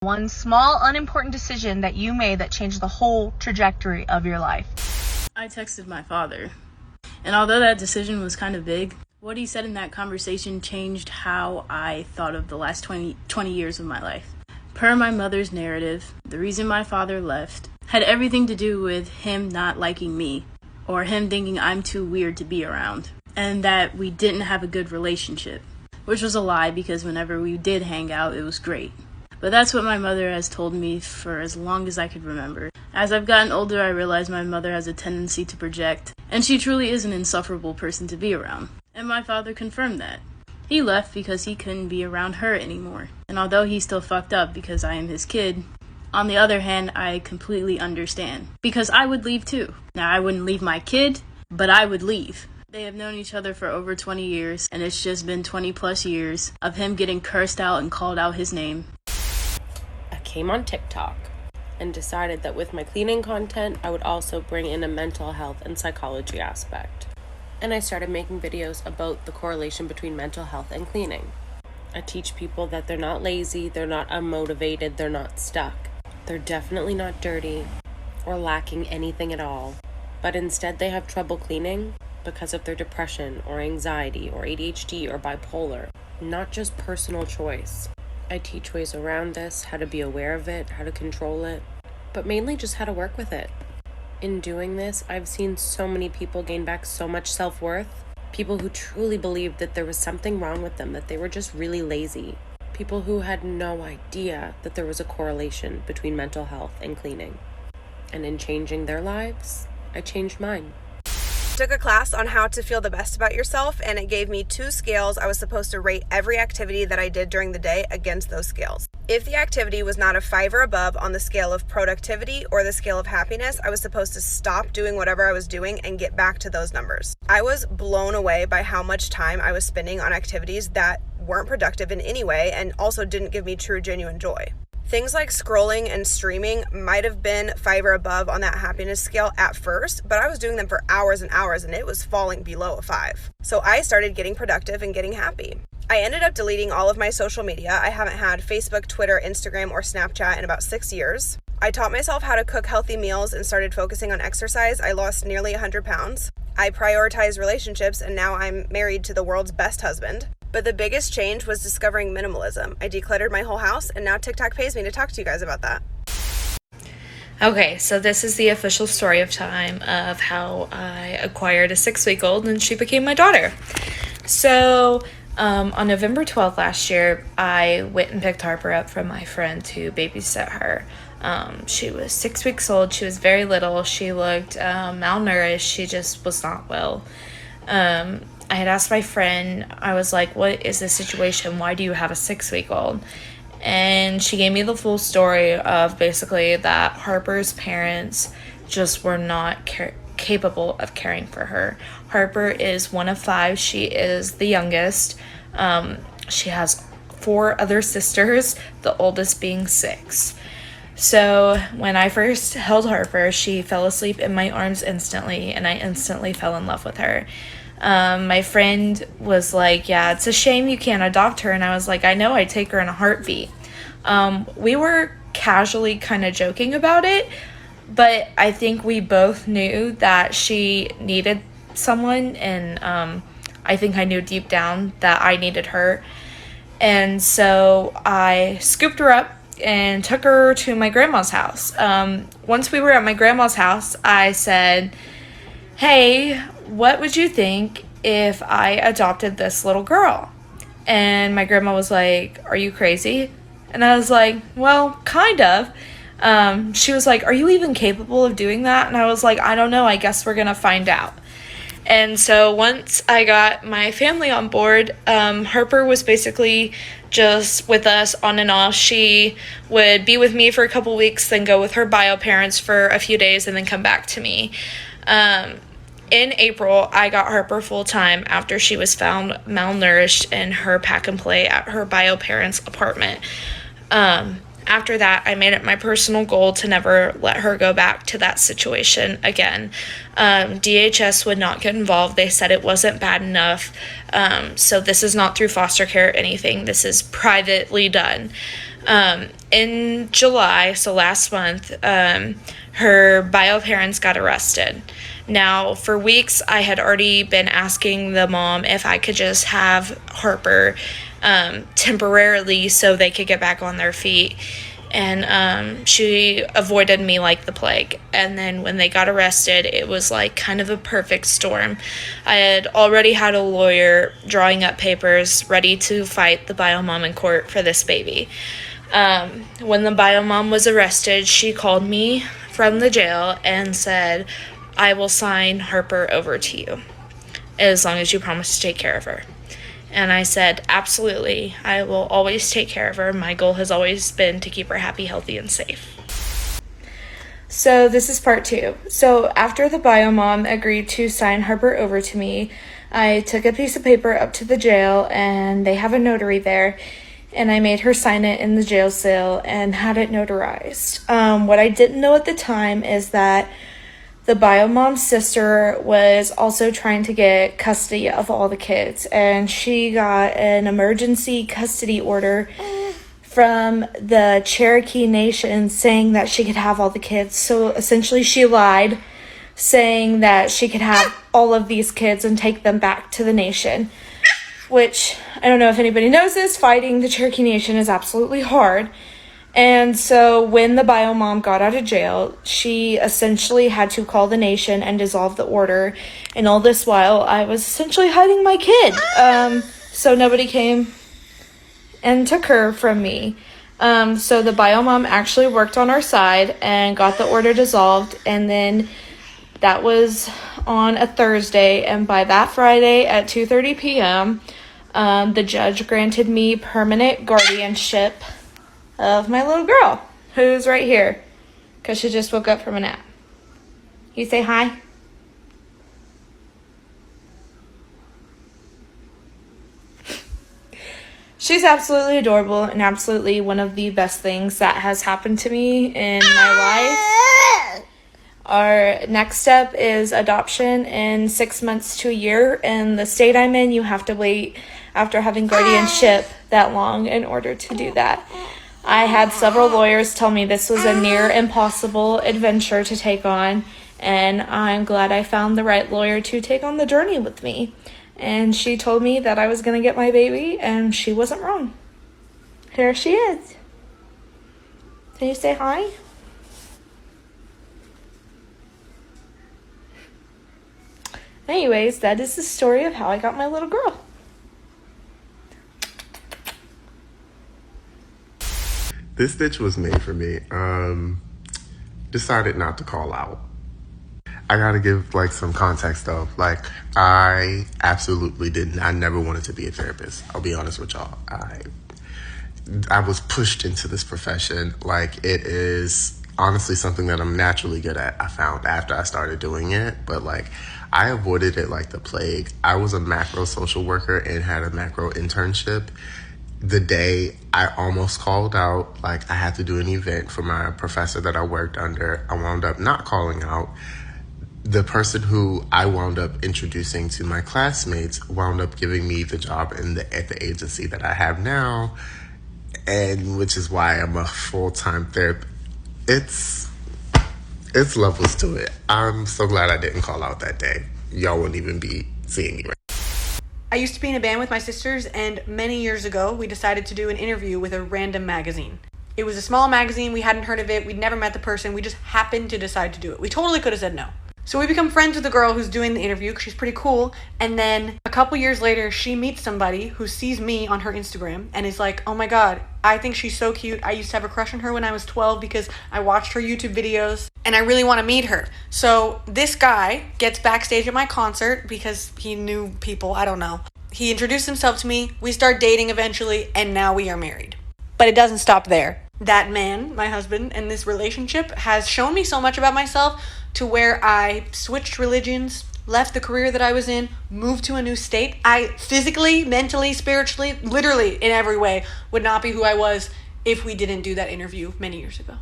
One small, unimportant decision that you made that changed the whole trajectory of your life. I texted my father, and although that decision was kind of big, what he said in that conversation changed how I thought of the last 20 years of my life. Per my mother's narrative, the reason my father left had everything to do with him not liking me, or him thinking I'm too weird to be around, and that we didn't have a good relationship, which was a lie because whenever we did hang out, it was great. But that's what my mother has told me for as long as I could remember. As I've gotten older, I realize my mother has a tendency to project, and she truly is an insufferable person to be around. And my father confirmed that. He left because he couldn't be around her anymore. And although he's still fucked up because I am his kid, on the other hand, I completely understand. Because I would leave too. Now, I wouldn't leave my kid, but I would leave. They have known each other for over 20 years, and it's just been 20 plus years of him getting cursed out and called out his name. I came on TikTok and decided that with my cleaning content, I would also bring in a mental health and psychology aspect. And I started making videos about the correlation between mental health and cleaning. I teach people that they're not lazy, they're not unmotivated, they're not stuck. They're definitely not dirty or lacking anything at all, but instead they have trouble cleaning because of their depression or anxiety or ADHD or bipolar, not just personal choice. I teach ways around this, how to be aware of it, how to control it, but mainly just how to work with it. In doing this, I've seen so many people gain back so much self-worth, people who truly believed that there was something wrong with them, that they were just really lazy, people who had no idea that there was a correlation between mental health and cleaning. And in changing their lives, I changed mine. Took a class on how to feel the best about yourself, and it gave me 2 scales. I was supposed to rate every activity that I did during the day against those scales. If the activity was not a 5 or above on the scale of productivity or the scale of happiness, I was supposed to stop doing whatever I was doing and get back to those numbers. I was blown away by how much time I was spending on activities that weren't productive in any way and also didn't give me true, genuine joy. Things like scrolling and streaming might have been 5 or above on that happiness scale at first, but I was doing them for hours and hours and it was falling below a 5. So I started getting productive and getting happy. I ended up deleting all of my social media. I haven't had Facebook, Twitter, Instagram, or Snapchat in about 6 years. I taught myself how to cook healthy meals and started focusing on exercise. I lost nearly 100 pounds. I prioritized relationships and now I'm married to the world's best husband. But the biggest change was discovering minimalism. I decluttered my whole house, and now TikTok pays me to talk to you guys about that. Okay, so this is the official story of time of how I acquired a 6-week-old and she became my daughter. So on November 12th last year, I went and picked Harper up from my friend to babysit her. She was 6 weeks old. She was very little. She looked malnourished. She just was not well. I had asked my friend, I was like, what is this situation? Why do you have a 6-week-old? And she gave me the full story of basically that Harper's parents just were not capable of caring for her. Harper is one of 5. She is the youngest. She has 4 other sisters, the oldest being 6. So when I first held Harper, she fell asleep in my arms instantly, and I instantly fell in love with her. My friend was like, yeah, it's a shame you can't adopt her. And I was like, I know, I'd take her in a heartbeat. We were casually kind of joking about it, but I think we both knew that she needed someone. And I think I knew deep down that I needed her. And so I scooped her up and took her to my grandma's house. Once we were at my grandma's house, I said, hey, what would you think if I adopted this little girl? And my grandma was like, are you crazy? And I was like, well, kind of. She was like, are you even capable of doing that? And I was like, I don't know. I guess we're going to find out. And so once I got my family on board, Harper was basically just with us on and off. She would be with me for a couple weeks, then go with her bio parents for a few days, and then come back to me. In April, I got Harper full-time after she was found malnourished in her pack and play at her bio parents' apartment. After that, I made it my personal goal to never let her go back to that situation again. DHS would not get involved. They said it wasn't bad enough. So this is not through foster care or anything. This is privately done. In July, so last month, her bio parents got arrested. Now, for weeks, I had already been asking the mom if I could just have Harper temporarily so they could get back on their feet. And she avoided me like the plague. And then when they got arrested, it was like kind of a perfect storm. I had already had a lawyer drawing up papers ready to fight the bio mom in court for this baby. When the bio mom was arrested, she called me from the jail and said, "I will sign Harper over to you as long as you promise to take care of her." And I said, "Absolutely, I will always take care of her. My goal has always been to keep her happy, healthy, and safe." So this is part 2. So after the bio mom agreed to sign Harper over to me, I took a piece of paper up to the jail, and they have a notary there, and I made her sign it in the jail cell and had it notarized. What I didn't know at the time is that the bio mom's sister was also trying to get custody of all the kids, and she got an emergency custody order from the Cherokee Nation saying that she could have all the kids. So essentially she lied, saying that she could have all of these kids and take them back to the nation, which I don't know if anybody knows this, fighting the Cherokee Nation is absolutely hard. And so when the bio mom got out of jail, she essentially had to call the nation and dissolve the order. And all this while, I was essentially hiding my kid. So nobody came and took her from me. So the bio mom actually worked on our side and got the order dissolved. And then that was on a Thursday. And by that Friday at 2:30 p.m., the judge granted me permanent guardianship of my little girl, who's right here, because she just woke up from a nap. You say hi? She's absolutely adorable and absolutely one of the best things that has happened to me in my life. Our next step is adoption in 6 months to a year. In the state I'm in, you have to wait after having guardianship that long in order to do that. I had several lawyers tell me this was a near impossible adventure to take on, and I'm glad I found the right lawyer to take on the journey with me. And she told me that I was going to get my baby, and she wasn't wrong. Here she is. Can you say hi? Anyways, that is the story of how I got my little girl. This stitch was made for me. Decided not to call out. I gotta give some context though. I absolutely didn't. I never wanted to be a therapist. I'll be honest with y'all. I was pushed into this profession. It is honestly something that I'm naturally good at. I found after I started doing it, but I avoided it like the plague. I was a macro social worker and had a macro internship. The day I almost called out, I had to do an event for my professor that I worked under, I wound up not calling out. The person who I wound up introducing to my classmates wound up giving me the job at the agency that I have now, and which is why I'm a full-time therapist. It's levels to it. I'm so glad I didn't call out that day. Y'all wouldn't even be seeing me right. I used to be in a band with my sisters, and many years ago, we decided to do an interview with a random magazine. It was a small magazine, we hadn't heard of it, we'd never met the person, we just happened to decide to do it. We totally could have said no. So we become friends with the girl who's doing the interview, because she's pretty cool, and then a couple years later, she meets somebody who sees me on her Instagram, and is like, "Oh my god, I think she's so cute. I used to have a crush on her when I was 12 because I watched her YouTube videos, and I really want to meet her." So this guy gets backstage at my concert because he knew people, I don't know. He introduced himself to me, we start dating eventually, and now we are married. But it doesn't stop there. That man, my husband, and this relationship has shown me so much about myself to where I switched religions, left the career that I was in, moved to a new state. I physically, mentally, spiritually, literally in every way would not be who I was if we didn't do that interview many years ago.